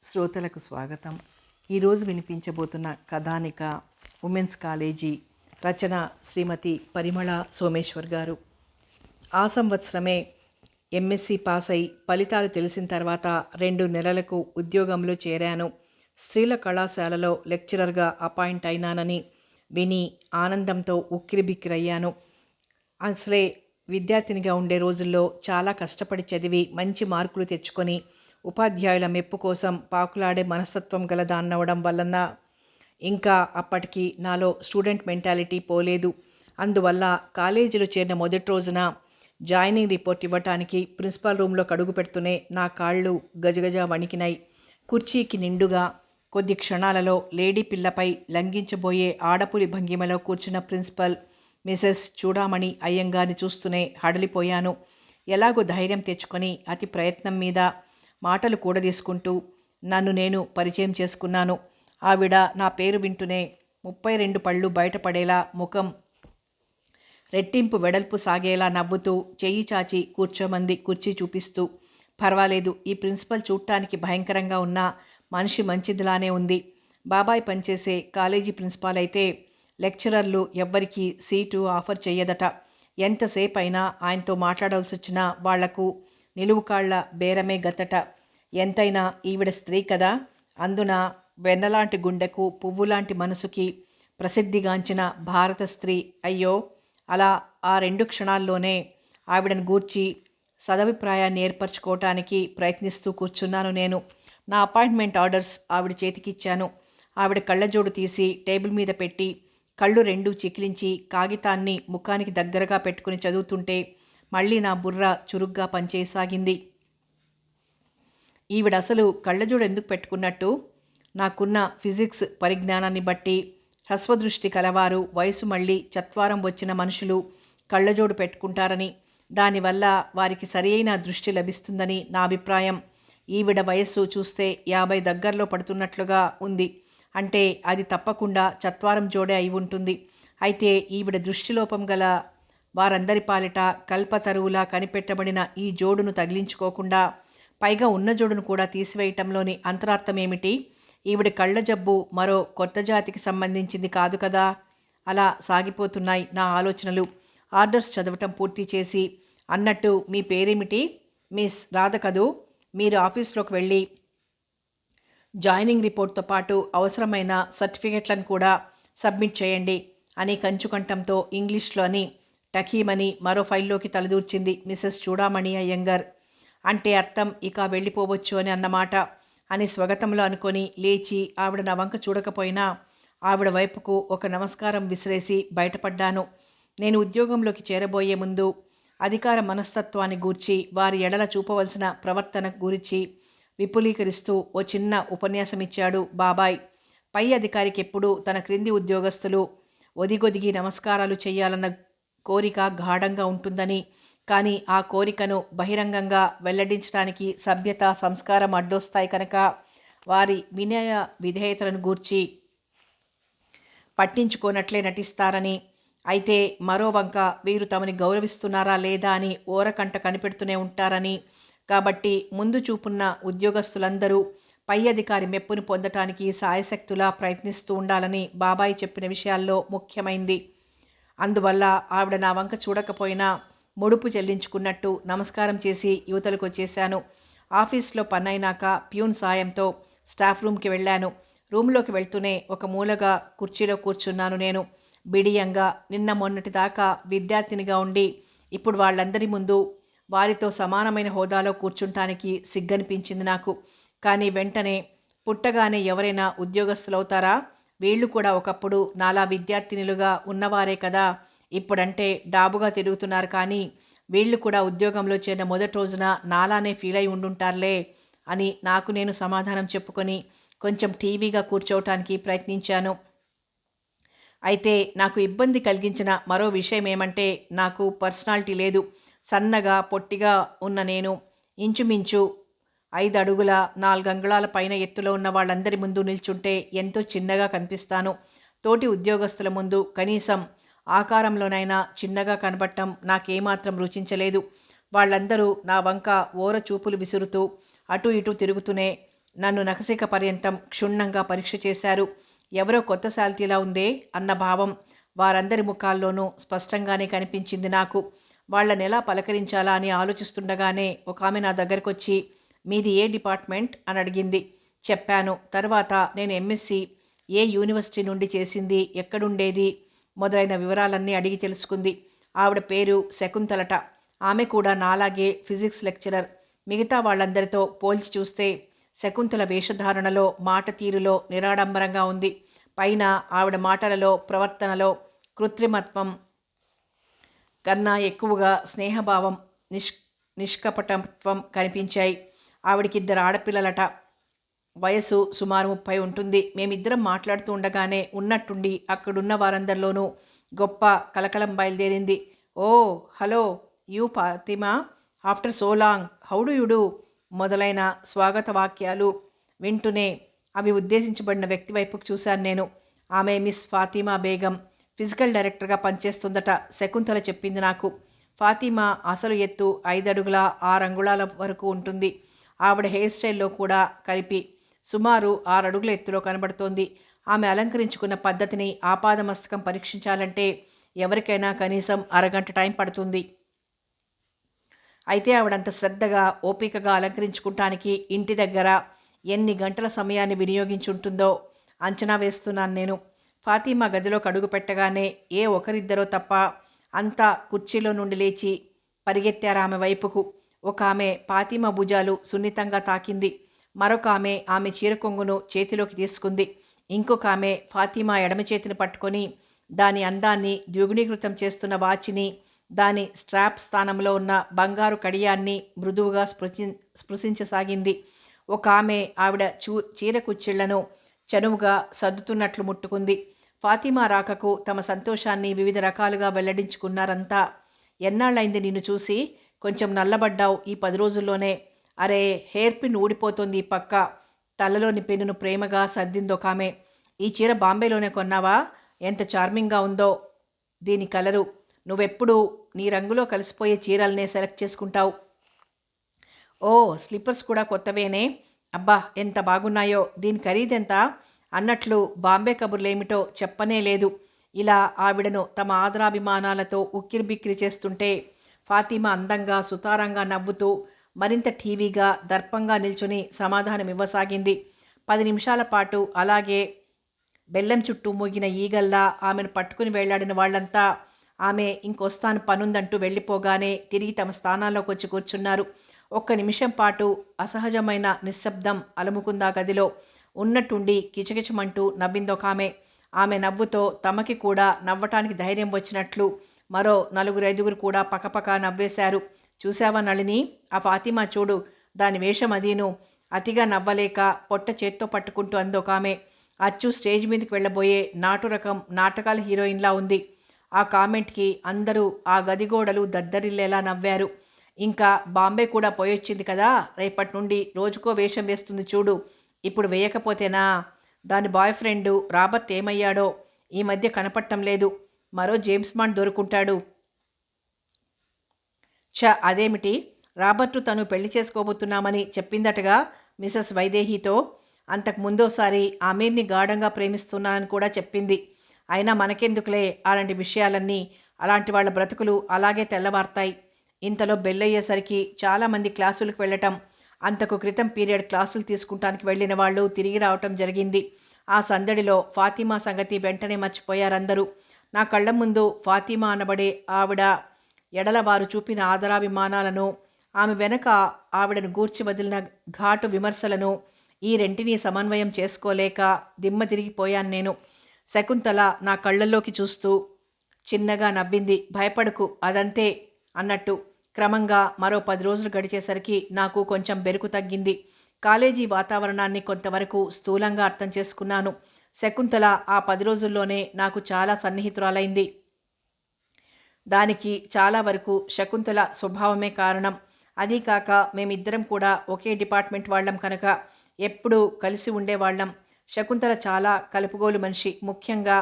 శ్రోతలకు స్వాగతం. ఈరోజు వినిపించబోతున్న కథానిక ఉమెన్స్ కాలేజీ. రచన శ్రీమతి పరిమళ సోమేశ్వర్ గారు. ఆ సంవత్సరమే ఎంఎస్సి పాస్ అయి ఫలితాలు తెలిసిన తర్వాత 2 నెలలకు ఉద్యోగంలో చేరాను. స్త్రీల కళాశాలలో లెక్చరర్గా అపాయింట్ అయినానని విని ఆనందంతో ఉక్కిరిబిక్కిరయ్యాను. అసలే విద్యార్థినిగా ఉండే రోజుల్లో చాలా కష్టపడి చదివి మంచి మార్కులు తెచ్చుకొని ఉపాధ్యాయుల మెప్పు కోసం పాకులాడే మనస్తత్వం గల దాన్నవడం వలన ఇంకా అప్పటికి నాలో స్టూడెంట్ మెంటాలిటీ పోలేదు. అందువల్ల కాలేజీలో చేరిన మొదటి రోజున జాయినింగ్ రిపోర్ట్ ఇవ్వటానికి ప్రిన్సిపాల్ రూమ్లో కడుగు పెడుతూనే నా కాళ్ళు గజగజ వణికినాయి. కుర్చీకి నిండుగా కొద్ది క్షణాలలో లేడీ పిల్లపై లంఘించబోయే ఆడపులి భంగిమలో కూర్చున్న ప్రిన్సిపల్ మిసెస్ చూడామణి అయ్యంగారిని చూస్తూనే హడలిపోయాను. ఎలాగో ధైర్యం తెచ్చుకొని అతి ప్రయత్నం మీద మాటలు కూడదీసుకుంటూ నన్ను నేను పరిచయం చేసుకున్నాను. ఆవిడ నా పేరు వింటూనే 32 పళ్ళు బయటపడేలా ముఖం రెట్టింపు వెడల్పు సాగేలా నవ్వుతూ చెయ్యి చాచి కూర్చోమంది కుర్చీ చూపిస్తూ. పర్వాలేదు, ఈ ప్రిన్సిపల్ చూడటానికి భయంకరంగా ఉన్న మనిషి మంచిదిలానే ఉంది. బాబాయ్ పనిచేసే కాలేజీ ప్రిన్సిపాల్ అయితే లెక్చరర్లు ఎవ్వరికీ సీటు ఆఫర్ చెయ్యదట. ఎంతసేపు అయినా ఆయనతో మాట్లాడాల్సి వచ్చినా వాళ్లకు నిలువు కాళ్ల బేరమే గతట. ఎంతైనా ఈవిడ స్త్రీ కదా, అందున వెన్నలాంటి గుండెకు పువ్వులాంటి మనసుకి ప్రసిద్ధిగాంచిన భారత స్త్రీ. అయ్యో, అలా ఆ 2 క్షణాల్లోనే ఆవిడను గూర్చి సదభిప్రాయాన్ని ఏర్పరచుకోవటానికి ప్రయత్నిస్తూ కూర్చున్నాను నేను. నా అపాయింట్మెంట్ ఆర్డర్స్ ఆవిడ చేతికిచ్చాను. ఆవిడ కళ్ళజోడు తీసి టేబుల్ మీద పెట్టి కళ్ళు 2 చికిలించి కాగితాన్ని ముఖానికి దగ్గరగా పెట్టుకుని చదువుతుంటే మళ్ళీ నా బుర్ర చురుగ్గా పనిచేయసాగింది. ఈవిడ అసలు కళ్ళజోడు ఎందుకు పెట్టుకున్నట్టు? నాకున్న ఫిజిక్స్ పరిజ్ఞానాన్ని బట్టి హ్రస్వదృష్టి కలవారు, వయసు మళ్ళీ చత్వారం వచ్చిన మనుషులు కళ్ళజోడు పెట్టుకుంటారని, దానివల్ల వారికి సరియైన దృష్టి లభిస్తుందని నా అభిప్రాయం. ఈవిడ వయస్సు చూస్తే 50 దగ్గరలో పడుతున్నట్లుగా ఉంది. అంటే అది తప్పకుండా చత్వారం జోడే అయి ఉంటుంది. అయితే ఈవిడ దృష్టిలోపం గల వారందరి పాలిట కల్పతరువులా కనిపెట్టబడిన ఈ జోడును తగిలించుకోకుండా పైగా ఉన్న జోడును కూడా తీసివేయటంలోని అంతరార్థమేమిటి? ఈవిడ కళ్ళ జబ్బు మరో కొత్త జాతికి సంబంధించింది కాదు కదా. అలా సాగిపోతున్నాయి నా ఆలోచనలు. ఆర్డర్స్ చదవటం పూర్తి చేసి, అన్నట్టు మీ పేరేమిటి? మిస్ రాధ కదూ? మీరు ఆఫీస్లోకి వెళ్ళి జాయినింగ్ రిపోర్ట్తో పాటు అవసరమైన సర్టిఫికెట్లను కూడా సబ్మిట్ చేయండి అని కంచుకంఠంతో ఇంగ్లీష్లోని టకీమని మరో ఫైల్లోకి తలదూర్చింది మిసెస్ చూడామణి అయ్యంగార్. అంటే అర్థం ఇక వెళ్ళిపోవచ్చు అని అన్నమాట అని స్వగతంలో అనుకొని లేచి ఆవిడ నా వంక చూడకపోయినా ఆవిడ వైపుకు ఒక నమస్కారం విసిరేసి బయటపడ్డాను. నేను ఉద్యోగంలోకి చేరబోయే ముందు అధికార మనస్తత్వాన్ని గూర్చి, వారి ఎడల చూపవలసిన ప్రవర్తన గురించి విపులీకరిస్తూ ఓ చిన్న ఉపన్యాసం ఇచ్చాడు బాబాయ్. పై అధికారికి ఎప్పుడూ తన క్రింది ఉద్యోగస్తులు ఒదిగొదిగి నమస్కారాలు చేయాలన్న కోరిక గాఢంగా ఉంటుందని, కానీ ఆ కోరికను బహిరంగంగా వెల్లడించడానికి సభ్యత, సంస్కారం అడ్డొస్తాయి కనుక వారి వినయ విధేయతలను గూర్చి పట్టించుకోనట్లే నటిస్తారని, అయితే మరో వంక వీరు తమని గౌరవిస్తున్నారా లేదా అని ఓరకంట కనిపెడుతూనే ఉంటారని, కాబట్టి ముందు చూపున్న ఉద్యోగస్తులందరూ పై అధికారి మెప్పును పొందటానికి సాయశక్తులా ప్రయత్నిస్తూ ఉండాలని బాబాయ్ చెప్పిన విషయాల్లో ముఖ్యమైంది. అందువల్ల ఆవిడ నా వంక చూడకపోయినా ముడుపు చెల్లించుకున్నట్టు నమస్కారం చేసి యువతలకు వచ్చేశాను. ఆఫీస్లో పనైనాక ప్యూన్ సాయంతో స్టాఫ్ రూమ్కి వెళ్ళాను. రూమ్లోకి వెళ్తూనే ఒక మూలగా కుర్చీలో కూర్చున్నాను నేను. బిడియంగా నిన్న మొన్నటి దాకా విద్యార్థినిగా ఉండి ఇప్పుడు వాళ్ళందరి ముందు వారితో సమానమైన హోదాలో కూర్చుంటానికి సిగ్గనిపించింది నాకు. కానీ వెంటనే పుట్టగానే ఎవరైనా ఉద్యోగస్తులవుతారా? వీళ్ళు కూడా ఒకప్పుడు నాలా విద్యార్థినులుగా ఉన్నవారే కదా. ఇప్పుడంటే డాబుగా తిరుగుతున్నారు, కానీ వీళ్ళు కూడా ఉద్యోగంలో చేరిన మొదటి రోజున నాలానే ఫీల్ అయి ఉండుంటారులే అని నాకు నేను సమాధానం చెప్పుకొని కొంచెం టీవీగా కూర్చోవటానికి ప్రయత్నించాను. అయితే నాకు ఇబ్బంది కలిగించిన మరో విషయం ఏమంటే, నాకు పర్సనాలిటీ లేదు. సన్నగా పొట్టిగా ఉన్న నేను ఇంచుమించు 5 అడుగుల 4 అంగుళాల పైన ఎత్తులో ఉన్న వాళ్ళందరి ముందు నిల్చుంటే ఎంతో చిన్నగా కనిపిస్తాను. తోటి ఉద్యోగస్తుల ముందు కనీసం ఆకారంలోనైనా చిన్నగా కనబడటం నాకేమాత్రం రుచించలేదు. వాళ్ళందరూ నా వంక ఓర చూపులు విసురుతూ అటు ఇటు తిరుగుతూనే నన్ను నఖశిఖ పర్యంతం క్షుణ్ణంగా పరీక్ష చేశారు. ఎవరో కొత్త శాల్తీలా ఉందే అన్న భావం వారందరి ముఖాల్లోనూ స్పష్టంగానే కనిపించింది నాకు. వాళ్ళనెలా పలకరించాలా అని ఆలోచిస్తుండగానే ఒక ఆమె నా దగ్గరకొచ్చి, మీది ఏ డిపార్ట్మెంట్ అని అడిగింది. చెప్పాను. తర్వాత నేను ఎంఎస్సి ఏ యూనివర్సిటీ నుండి చేసింది, ఎక్కడుండేది మొదలైన వివరాలన్నీ అడిగి తెలుసుకుంది. ఆవిడ పేరు శకుంతలట. ఆమె కూడా నాలాగే ఫిజిక్స్ లెక్చరర్. మిగతా వాళ్ళందరితో పోల్చి చూస్తే శకుంతల వేషధారణలో, మాట తీరులో నిరాడంబరంగా ఉంది. పైన ఆవిడ మాటలలో, ప్రవర్తనలో కృత్రిమత్వం కన్నా ఎక్కువగా స్నేహభావం, నిష్కపటత్వం కనిపించాయి. ఆవిడకిద్దరు ఆడపిల్లలట. వయసు సుమారు 30 ఉంటుంది. మేమిద్దరం మాట్లాడుతూ ఉండగానే ఉన్నట్టుండి అక్కడున్న వారందరిలోనూ గొప్ప కలకలం బయలుదేరింది. Oh hello, you Fatima, after so long, how do you do మొదలైన స్వాగత వాక్యాలు వింటూనే అవి ఉద్దేశించబడిన వ్యక్తి వైపుకు చూశాను నేను. ఆమె మిస్ ఫాతిమా బేగం, ఫిజికల్ డైరెక్టర్గా పనిచేస్తుందట శకుంతల చెప్పింది నాకు. ఫాతిమా అసలు ఎత్తు 5 అడుగుల 6 అంగుళాల వరకు ఉంటుంది. ఆవిడ హెయిర్ స్టైల్లో కూడా కలిపి సుమారు 6 అడుగుల ఎత్తులో కనబడుతోంది. ఆమె అలంకరించుకున్న పద్ధతిని ఆపాదమస్తకం పరీక్షించాలంటే ఎవరికైనా కనీసం అరగంట టైం పడుతుంది. అయితే ఆవిడంత శ్రద్ధగా, ఓపికగా అలంకరించుకుంటానికి ఇంటి దగ్గర ఎన్ని గంటల సమయాన్ని వినియోగించుంటుందో అంచనా వేస్తున్నాను నేను. ఫాతిమా గదిలోకి అడుగు పెట్టగానే ఏ ఒకరిద్దరో తప్ప అంతా కుర్చీలో నుండి లేచి పరిగెత్తారు ఆమె వైపుకు. ఒక ఆమె ఫాతిమా భుజాలు సున్నితంగా తాకింది. మరొక ఆమె చీర కొంగును చేతిలోకి తీసుకుంది. ఇంకొక ఆమె ఫాతిమా ఎడమ చేతిని పట్టుకొని దాని అందాన్ని ద్విగుణీకృతం చేస్తున్న వాచిని, దాని స్ట్రాప్ స్థానంలో ఉన్న బంగారు కడియాన్ని మృదువుగా స్పృశించసాగింది. ఒక ఆవిడ చీర కుచ్చిళ్లను చనువుగా సర్దుతున్నట్లు ముట్టుకుంది. ఫాతిమా రాకకు తమ సంతోషాన్ని వివిధ రకాలుగా వెల్లడించుకున్నారంతా. ఎన్నాళ్ళైంది నిన్ను చూసి, కొంచెం నల్లబడ్డావు ఈ 10 రోజుల్లోనే. అరే, హెయిర్ పిన్ ఊడిపోతోంది ఈ పక్క. తలలోని పెన్నును ప్రేమగా సర్దిందొకామె. ఈ చీర బాంబేలోనే కొన్నావా? ఎంత చార్మింగ్గా ఉందో దీని కలరు. నువ్వెప్పుడు నీ రంగులో కలిసిపోయే చీరలనే సెలెక్ట్ చేసుకుంటావు. ఓ, స్లిప్పర్స్ కూడా కొత్తవేనే. అబ్బా, ఎంత బాగున్నాయో. దీని ఖరీదెంత అన్నట్లు బాంబే కబుర్లేమిటో చెప్పనే లేదు. ఇలా ఆవిడను తమ ఆదరాభిమానాలతో ఉక్కిరిబిక్కిరి చేస్తుంటే ఫాతిమా అందంగా, సుతారంగా నవ్వుతూ మరింత టీవీగా, దర్పంగా నిల్చుని సమాధానమివ్వసాగింది. 10 నిమిషాల పాటు అలాగే బెల్లం చుట్టూ మూగిన ఈగల్లా ఆమెను పట్టుకుని వెళ్లాడిన వాళ్లంతా ఆమె ఇంకొస్తాను పనుందంటూ వెళ్ళిపోగానే తిరిగి తమ స్థానాల్లోకి వచ్చి కూర్చున్నారు. ఒక్క నిమిషం పాటు అసహజమైన నిశ్శబ్దం అలముకుందా గదిలో. ఉన్నట్టుండి కిచకిచమంటూ నవ్విందొకామె. ఆమె నవ్వుతో తమకి కూడా నవ్వటానికి ధైర్యం వచ్చినట్లు మరో 4-5 కూడా పకపక నవ్వేశారు. చూశావా నళిని, ఆ ఫాతిమా చూడు, దాని వేషం అదీను. అతిగా నవ్వలేక పొట్ట చేత్తో పట్టుకుంటూ అందొకామె. అచ్చు స్టేజ్ మీదకి వెళ్ళబోయే నాటు రకం నాటకాల హీరోయిన్లా ఉంది. ఆ కామెంట్కి అందరూ ఆ గదిగోడలు దద్దరిల్లేలా నవ్వారు. ఇంకా బాంబే కూడా పోయొచ్చింది కదా, రేపటి నుండి రోజుకో వేషం వేస్తుంది చూడు. ఇప్పుడు వేయకపోతేనా? దాని బాయ్ ఫ్రెండు రాబర్ట్ ఏమయ్యాడో ఈ మధ్య కనపడటం లేదు. మరో జేమ్స్ బాండ్ దొరుకుంటాడు. అదేమిటి? రాబర్టు తను పెళ్లి చేసుకోబోతున్నామని చెప్పిందటగా మిసెస్ వైదేహితో. అంతకు ముందోసారి ఆమీర్ని గాఢంగా ప్రేమిస్తున్నానని కూడా చెప్పింది. అయినా మనకెందుకులే అలాంటి విషయాలన్నీ. అలాంటి వాళ్ళ బ్రతుకులు అలాగే తెల్లవార్తాయి. ఇంతలో బెల్లయ్యేసరికి చాలామంది క్లాసులకు వెళ్ళటం, అంతకు క్రితం పీరియడ్ క్లాసులు తీసుకుంటానికి వెళ్ళిన వాళ్ళు తిరిగి రావటం జరిగింది. ఆ సందడిలో ఫాతిమా సంగతి వెంటనే మర్చిపోయారందరూ. నా కళ్ళ ముందు ఫాతిమా అనబడే ఆవిడ ఎడల వారు చూపిన ఆదరాభిమానాలను, ఆమె వెనక ఆవిడను గూర్చి వదిలిన ఘాటు విమర్శలను, ఈ రెంటినీ సమన్వయం చేసుకోలేక దిమ్మ తిరిగిపోయాను నేను. శకుంతల నా కళ్ళల్లోకి చూస్తూ చిన్నగా నవ్వింది. భయపడకు, అదంతే అన్నట్టు. క్రమంగా మరో 10 రోజులు గడిచేసరికి నాకు కొంచెం బెరుకు తగ్గింది. కాలేజీ వాతావరణాన్ని కొంతవరకు స్థూలంగా అర్థం చేసుకున్నాను. శకుంతల ఆ 10 రోజుల్లోనే నాకు చాలా సన్నిహితురాలైంది. దానికి చాలా వరకు శకుంతల స్వభావమే కారణం. అదీకాక మేమిద్దరం కూడా ఒకే డిపార్ట్మెంట్ వాళ్ళం కనుక ఎప్పుడూ కలిసి ఉండేవాళ్ళం. శకుంతల చాలా కలుపుగోలు మనిషి. ముఖ్యంగా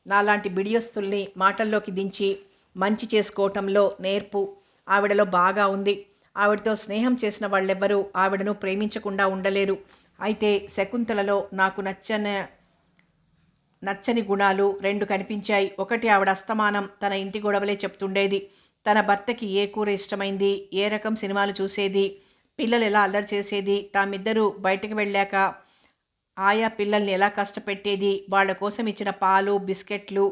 నాలాంటి బిడియస్తుల్ని మాటల్లోకి దించి మంచి చేసుకోవటంలో నేర్పు ఆవిడలో బాగా ఉంది. ఆవిడతో స్నేహం చేసిన వాళ్ళెవ్వరూ ఆవిడను ప్రేమించకుండా ఉండలేరు. అయితే శకుంతలలో నాకు నచ్చని గుణాలు రెండు కనిపించాయి. ఒకటి, ఆవిడ అస్తమానం తన ఇంటి గొడవలే చెప్తుండేది. తన భర్తకి ఏ కూర ఇష్టమైంది, ఏ రకం సినిమాలు చూసేది, పిల్లలు ఎలా అల్లరి చేసేది, తామిద్దరూ బయటకు వెళ్ళాక ఆయా పిల్లల్ని ఎలా కష్టపెట్టేది, వాళ్ళ కోసం ఇచ్చిన పాలు బిస్కెట్లు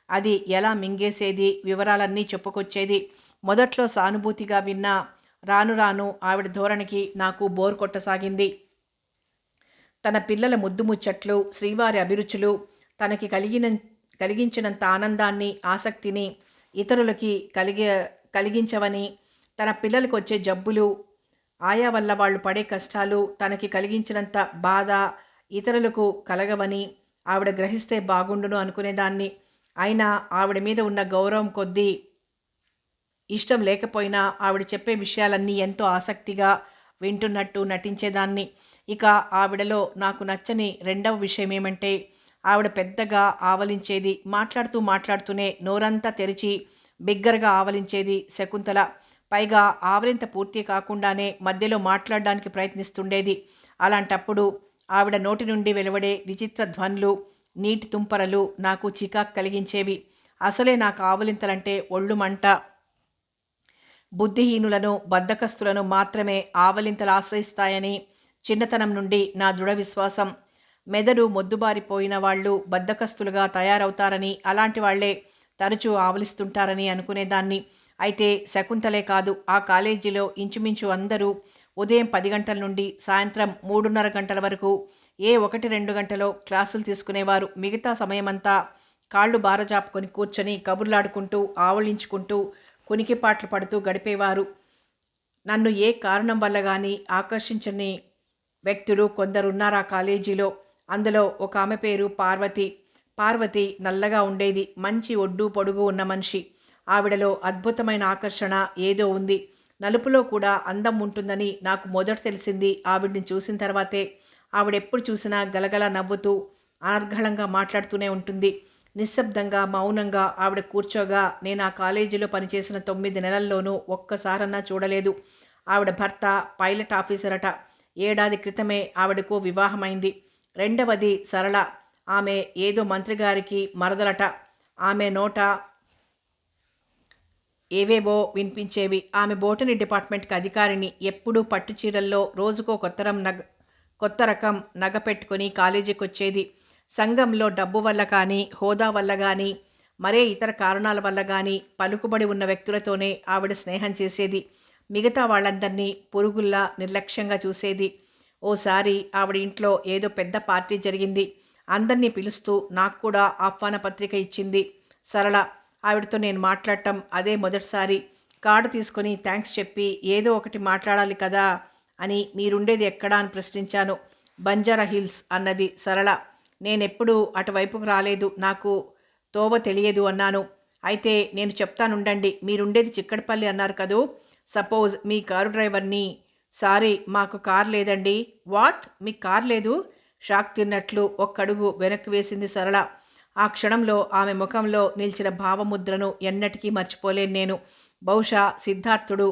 అది ఎలా మింగేసేది, వివరాలన్నీ చెప్పుకొచ్చేది. మొదట్లో సానుభూతిగా విన్నా రాను రాను ఆవిడ ధోరణికి నాకు బోర్ కొట్టసాగింది. తన పిల్లల ముద్దు ముచ్చట్లు, శ్రీవారి అభిరుచులు తనకి కలిగించినంత ఆనందాన్ని, ఆసక్తిని ఇతరులకి కలిగించవని, తన పిల్లలకు వచ్చే జబ్బులు, ఆయా వల్ల వాళ్ళు పడే కష్టాలు తనకి కలిగించినంత బాధ ఇతరులకు కలగవని ఆవిడ గ్రహిస్తే బాగుండును అనుకునేదాన్ని. అయినా ఆవిడ మీద ఉన్న గౌరవం కొద్దీ ఇష్టం లేకపోయినా ఆవిడ చెప్పే విషయాలన్నీ ఎంతో ఆసక్తిగా వింటున్నట్టు నటించేదాన్ని. ఇక ఆవిడలో నాకు నచ్చని రెండవ విషయం ఏమంటే, ఆవిడ పెద్దగా ఆవలించేది. మాట్లాడుతూనే నోరంతా తెరిచి బిగ్గరగా ఆవలించేది శకుంతల. పైగా ఆవలింత పూర్తి కాకుండానే మధ్యలో మాట్లాడడానికి ప్రయత్నిస్తుండేది. అలాంటప్పుడు ఆవిడ నోటి నుండి వెలువడే విచిత్ర ధ్వనులు, నీటి తుంపరలు నాకు చికాకు కలిగించేవి. అసలే నాకు ఆవలింతలంటే ఒళ్ళు మంట. బుద్ధిహీనులను, బద్ధకస్తులను మాత్రమే ఆవలింతలు ఆశ్రయిస్తాయని చిన్నతనం నుండి నా దృఢ విశ్వాసం. మెదడు మొద్దుబారిపోయిన వాళ్ళు బద్ధకస్తులుగా తయారవుతారని, అలాంటి వాళ్లే తరచూ ఆవలిస్తుంటారని అనుకునేదాన్ని. అయితే శకుంతలే కాదు, ఆ కాలేజీలో ఇంచుమించు అందరూ ఉదయం 10 గంటల నుండి సాయంత్రం 3:30 గంటల వరకు ఏ 1-2 గంటలో క్లాసులు తీసుకునేవారు. మిగతా సమయమంతా కాళ్ళు బారజాపుకొని కూర్చొని కబుర్లాడుకుంటూ, ఆవలించుకుంటూ, కునికిపాట్లు పడుతూ గడిపేవారు. నన్ను ఏ కారణం వల్ల కానీ ఆకర్షించని వ్యక్తులు కొందరున్నారు ఆ కాలేజీలో. అందులో ఒక ఆమె పేరు పార్వతి. పార్వతి నల్లగా ఉండేది. మంచి ఒడ్డు పొడుగు ఉన్న మనిషి. ఆవిడలో అద్భుతమైన ఆకర్షణ ఏదో ఉంది. నలుపులో కూడా అందం ఉంటుందని నాకు మొదట తెలిసింది ఆవిడ్ని చూసిన తర్వాతే. ఆవిడెప్పుడు చూసినా గలగల నవ్వుతూ అనర్గళంగా మాట్లాడుతూనే ఉంటుంది. నిశ్శబ్దంగా, మౌనంగా ఆవిడ కూర్చోగా నేను ఆ కాలేజీలో పనిచేసిన 9 నెలల్లోనూ ఒక్కసారన్నా చూడలేదు. ఆవిడ భర్త పైలట్ ఆఫీసరట. ఏడాది క్రితమే ఆవిడకు వివాహమైంది. రెండవది సరళ. ఆమె ఏదో మంత్రిగారికి మరదలట. ఆమె నోట ఏవేవో వినిపించేవి. ఆమె బోటనీ డిపార్ట్మెంట్కి అధికారిని. ఎప్పుడూ పట్టు చీరల్లో రోజుకో కొత్త రకం నగ పెట్టుకుని కాలేజీకి వచ్చేది. సంఘంలో డబ్బు వల్ల కానీ, హోదా వల్ల కానీ, మరే ఇతర కారణాల వల్ల కానీ పలుకుబడి ఉన్న వ్యక్తులతోనే ఆవిడ స్నేహం చేసేది. మిగతా వాళ్ళందరినీ పురుగుల్లా నిర్లక్ష్యంగా చూసేది. ఓసారి ఆవిడ ఇంట్లో ఏదో పెద్ద పార్టీ జరిగింది. అందరినీ పిలుస్తూ నాకు కూడా ఆహ్వాన పత్రిక ఇచ్చింది సరళ. ఆవిడతో నేను మాట్లాడటం అదే మొదటిసారి. కార్డు తీసుకొని థ్యాంక్స్ చెప్పి ఏదో ఒకటి మాట్లాడాలి కదా అని, మీరుండేది ఎక్కడా అని ప్రశ్నించాను. బంజారా హిల్స్ అన్నది సరళ. నేనెప్పుడూ అటువైపుకు రాలేదు, నాకు తోవ తెలియదు అన్నాను. అయితే నేను చెప్తానుండండి, మీరుండేది చిక్కడపల్లి అన్నారు కదూ. సపోజ్ మీ కారు డ్రైవర్ని. సారీ, మాకు కారు లేదండి. వాట్, మీకు కారు లేదు? షాక్ తిన్నట్లు ఒక్కడుగు వెనక్కి వేసింది సరళ. ఆ క్షణంలో ఆమె ముఖంలో నిలిచిన భావముద్రను ఎన్నటికీ మర్చిపోలేను నేను. బహుశా సిద్ధార్థుడు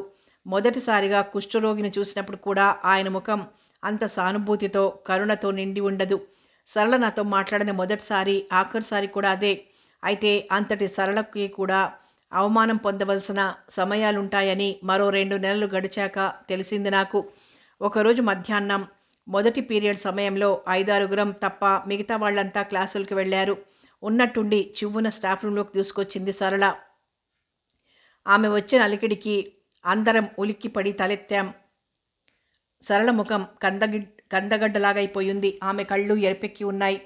మొదటిసారిగా కుష్ఠరోగిని చూసినప్పుడు కూడా ఆయన ముఖం అంత సానుభూతితో, కరుణతో నిండి ఉండదు. సరళ నాతో మాట్లాడిన మొదటిసారి, ఆఖరిసారి కూడా అదే. అయితే అంతటి సరళకి కూడా అవమానం పొందవలసిన సమయాలుంటాయని మరో 2 నెలలు గడిచాక తెలిసింది నాకు. ఒకరోజు మధ్యాహ్నం మొదటి పీరియడ్ సమయంలో 5-6 తప్ప మిగతా వాళ్ళంతా క్లాసులకు వెళ్ళారు. ఉన్నట్టుండి చివ్వున స్టాఫ్ రూమ్లోకి దూసుకొచ్చింది సరళ. ఆమె వచ్చిన అలికిడికి అందరం ఉలిక్కిపడి తలెత్తాం. సరళ ముఖం కందగడ్డలాగైపోయింది. ఆమె కళ్ళు ఎరుపెక్కి ఉన్నాయి.